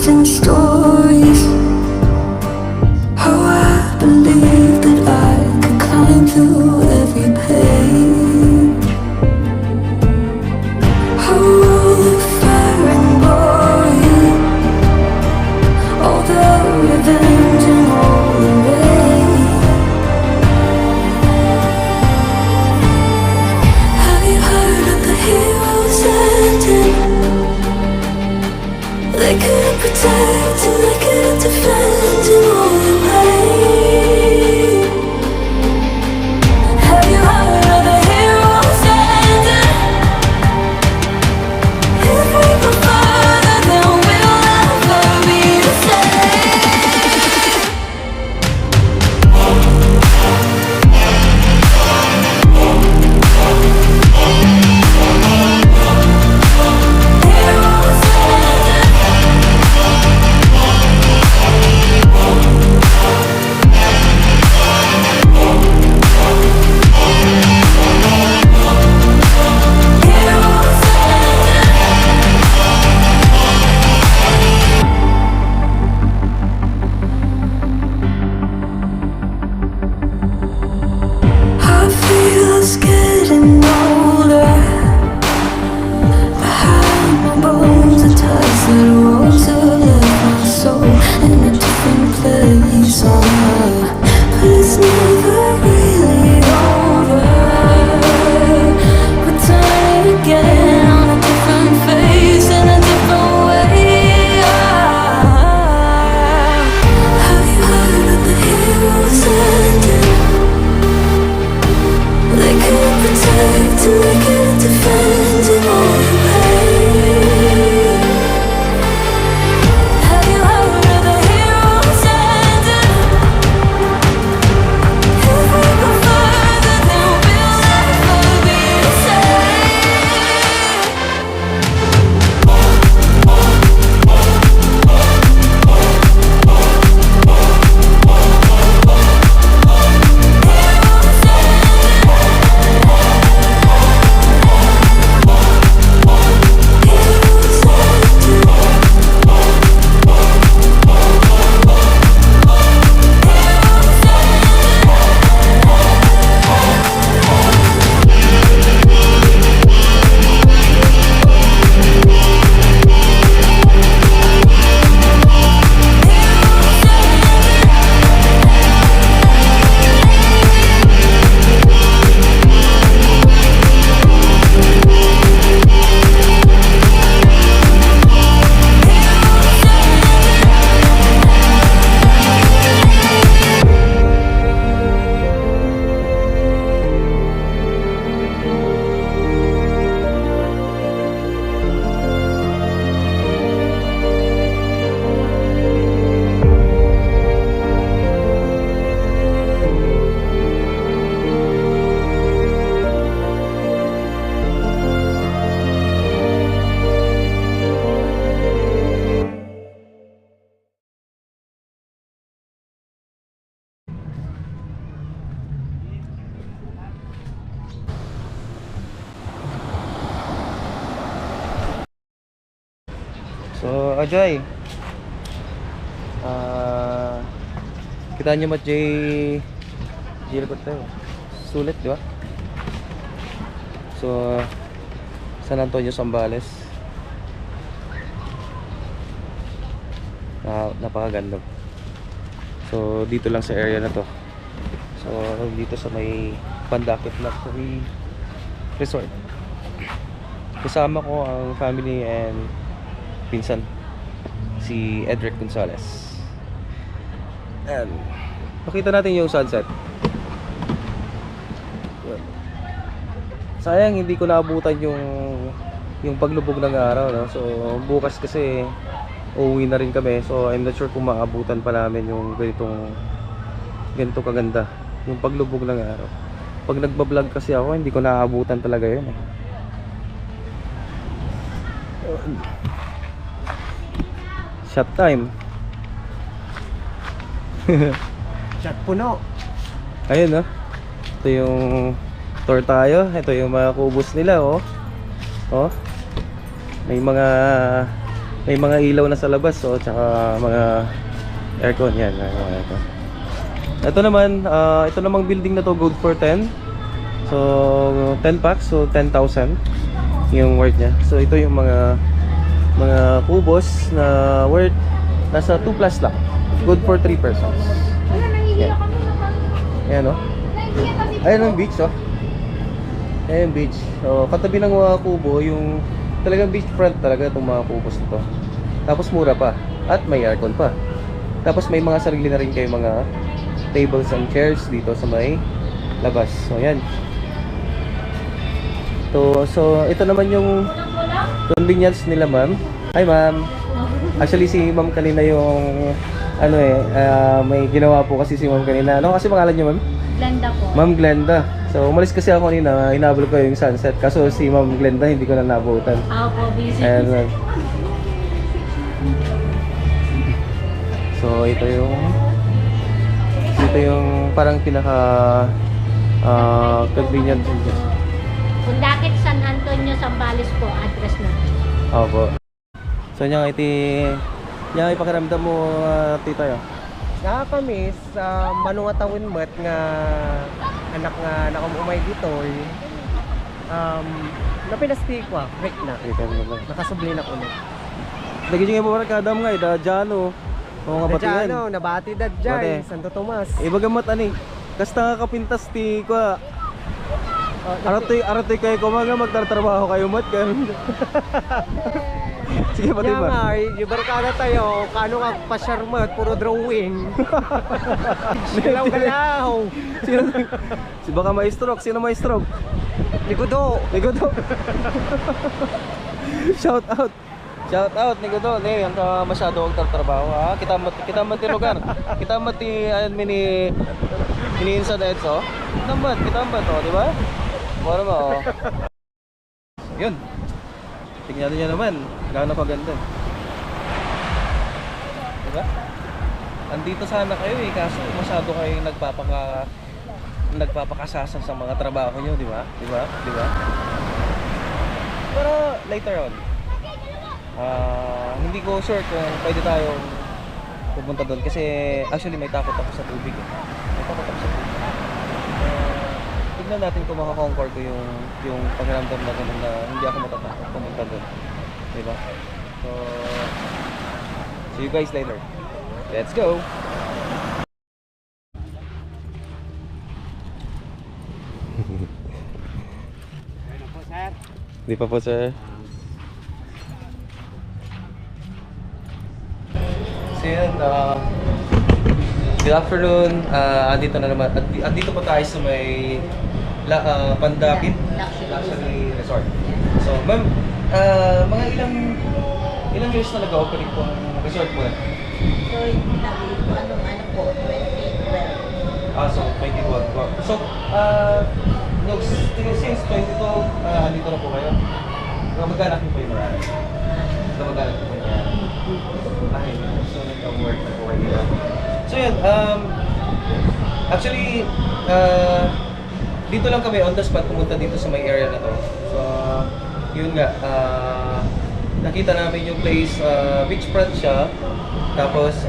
and stories. How I believed that I could climb through every page. How all the fire and glory, all the revenge and all the rain. Have you heard of the heroes ending? They couldn't protect and they couldn't defend in all the pain. Have you heard of the heroes ending? If we go further, then we'll never be the same. Heroes ending. Heroes ending. I feel us getting older. Behind my bones, the ties that rose have left my soul in a different place on earth. But it's never really over. We're turning again on a different face in a different way. Have you heard of the heroes ending? They couldn't protect and they couldn't defend in all the pain. Have you heard of the heroes ending? If we go further, then we'll never be the same. So, Ajay, kita nyo mat J tayo. Sulit, di ba? So, San Antonio, Zambales. Napakaganda. So, dito lang sa area na to. So, dito sa may Pandakit Luxury Resort. Kasama ko ang family and pinsan, si Edric Gonzalez. And pakita natin yung sunset. Sayang hindi ko naabutan yung paglubog ng araw, no? So bukas kasi uuwi na rin kami. So I'm not sure kung maabutan pa namin yung ganito kaganda yung paglubog ng araw. Pag nagba-vlog kasi ako, hindi ko naabutan talaga yun, eh. Shot time. Shot puno. Ayun, no? Ito yung tour tayo. Ito yung mga kubos nila, oh. Oh. May mga may mga ilaw na sa labas, so tsaka mga aircon yan, may mga aircon. Ito naman, ito namang building na to, good for 10. So 10 packs, so 10,000 yung worth niya. So ito yung mga kubos na worth nasa 2 plus lang. Good for 3 persons. Yan. Ayan o. Ayan ang beach, oh. Ayan yung beach. So katabi ng mga kubo, yung talagang beach front talaga itong mga kubos nito. Tapos mura pa. At may aircon pa. Tapos may mga sarili na rin kayo mga tables and chairs dito sa may labas. So yan. So ito naman yung convenience nila, ma'am. Hi, ma'am. Actually si ma'am kanina yung may ginawa po kasi si ma'am kanina. Ano kasi pangalan niyo, ma'am? Glenda po. Ma'am Glenda. So umalis kasi ako kanina, hinabol ko yung sunset. Kaso si ma'am Glenda hindi ko na nabutan. Ako, busy. Ayan, ma'am. So ito yung parang pinaka convenient. Kundakit San Antonio, Zambales po, address na. Opo. So nya ipakiramdam mo, tita yo. Nakakamiss sa manungatawin mat nga anak nga nakamumay dito napinasti ko break na. Nakasubli na ko no. Lagi nga po kadam nga ida Jano. Oo nga batingan. Ano, nabati dad jay Santo Tomas. Ibagamat ani. Kasta nga kapintas ti ko. Aratoy kayo ko mga magtatrabaho kayo mat kan. Sige pati Kaya ba? nga, yung barkada tayo, kano ka pasyarmat, puro drawing. Galaw-galaw. Si baka may stroke, sino may stroke? Ligudo. Nigodo. Shout out. Shout out Nigodo. Ang ka masyado ang trabaho ha. Kita mati lugar. Kita mati mini insa na ito. Kita mat oh, di ba? Para mo. Oh. Yun. Tingnan niyo naman, gaano kaganda. Diba? Andito sana kayo kaso masyado kayong nagpapakasasa sa mga trabaho niyo, di ba? Di ba? Pero later on, hindi ko sure kung pwede tayong pupunta doon kasi actually may takot ako sa tubig. May takot ako sa tubig. Tignan natin kung makakonquer ko yung pakiramdam na gano'n na hindi ako matatakot pumunta doon. Diba? So, see you guys later. Let's go! Di pa po, sir. So yun, good afternoon. Andito na naman. Andito po tayo sa may Pandakit Luxury Resort. So, ma'am, mga ilang years na nag-operate po ang resort po? So, ano po, 2012. So 2012 po. So, since 2012, andito na po kayo? Kamag-anak niyo po yung marami? Kamag-anak niyo po yung marami? Ay, so nag-work na po kayo. So yun, actually, dito lang kami on the spot pumunta dito sa may area na to. So, yun nga, nakita namin yung place, beachfront siya. Tapos,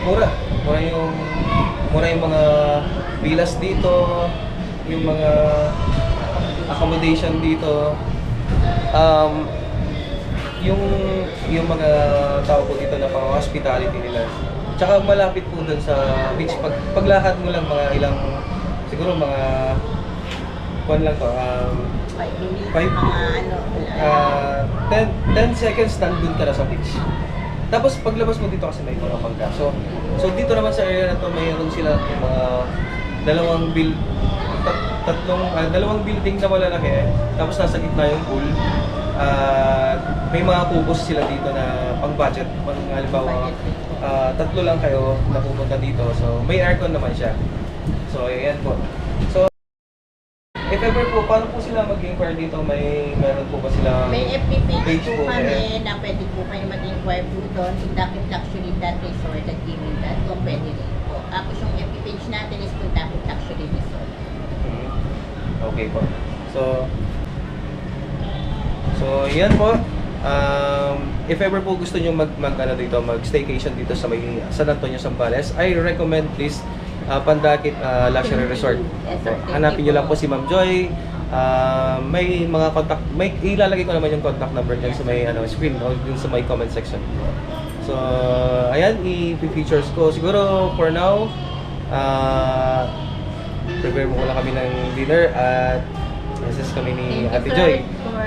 mura yung mga villas dito, yung mga accommodation dito. Yung mga tao po dito na pang-hospitality nila. Tsaka malapit po dun sa beach. Paglakad mo lang siguro mga 10 seconds nandun ka na sa beach. Tapos paglabas mo dito kasi may mga pangga. So dito naman sa area na to mayroon sila yung mga dalawang building na malalaki. Tapos nasa gitna yung pool. May mga kubos sila dito na pang-budget. Halimbawa, 3 lang kayo na pupunta dito. So may aircon naman siya. So ayan po. So if ever po, paano po sila mag-inquire dito? Meron po ba sila May FB page po po kami na pwede po kayo mag-inquire po doon. Kundakit Luxury.resort.gmail.com pwede rin po. Tapos yung FB page natin is Kundakit Luxury Resort. Okay po. So yan po. If ever po gusto nyo mag-staycation dito sa may San Antonio, Zambales, I recommend please Pandakit Luxury Resort. Yes, sir. Thank Hanapin you nyo lang po. po si Ma'am Joy. May mga contact, may ilalagay ko naman yung contact number dyan sa may screen o dun sa may comment section. So, ayan, i-features ko. Siguro, for now, prepare mo lang kami ng dinner at message kami ni Thank Ate you, Joy. sir, for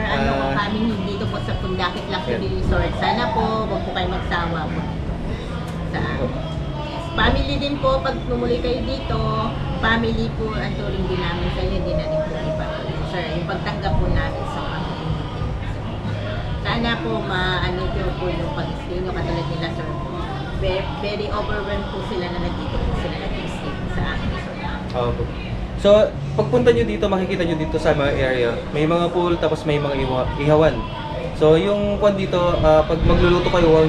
coming dito po sa Pundakit Luxury Yeah. Resort. Sana po, wag po kayo magsawa po. Sa family din po, pag pumuli kayo dito, family po ang turing din namin sa inyo, din na rin po iba. Sir, yung pagtanggap po namin sa family. Sana po maano po yung pag-stay nyo katulad nila, sir. Very overwhelmed po sila na nandito po sila nag-stay sa akin. So, pagpunta nyo dito, makikita nyo dito sa mga area, may mga pool, tapos may mga ihawan. So, yung kwan dito, pag magluluto kayo,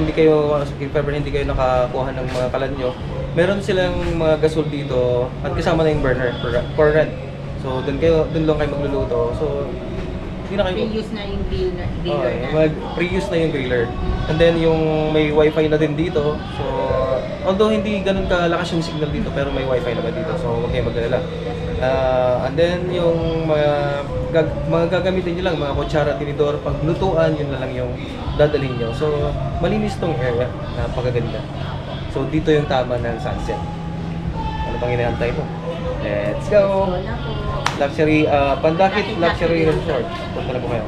if ever hindi kayo nakakuha ng mga kalan nyo, meron silang mga gasol dito at kasama na yung burner for rent. So, dun lang kayo magluluto. So, hindi na kayo... Reuse na yung griller na. Pre-use na yung griller. And then, yung may wifi na din dito. So, although hindi ganun kalakas yung signal dito, pero may wifi naman dito. So, huwag kayo mag-alala. And then, yung mga gagamitin nyo lang, mga kutsara, tinidor, paglutuan, yun na lang yung dadalhin nyo. So, malinis tong area. Napakaganda. So, dito yung tama ng sunset. Ano pang hinahantay mo? Let's go! So na po. Luxury, Pandakit Luxury Resort. Punta na po kayo.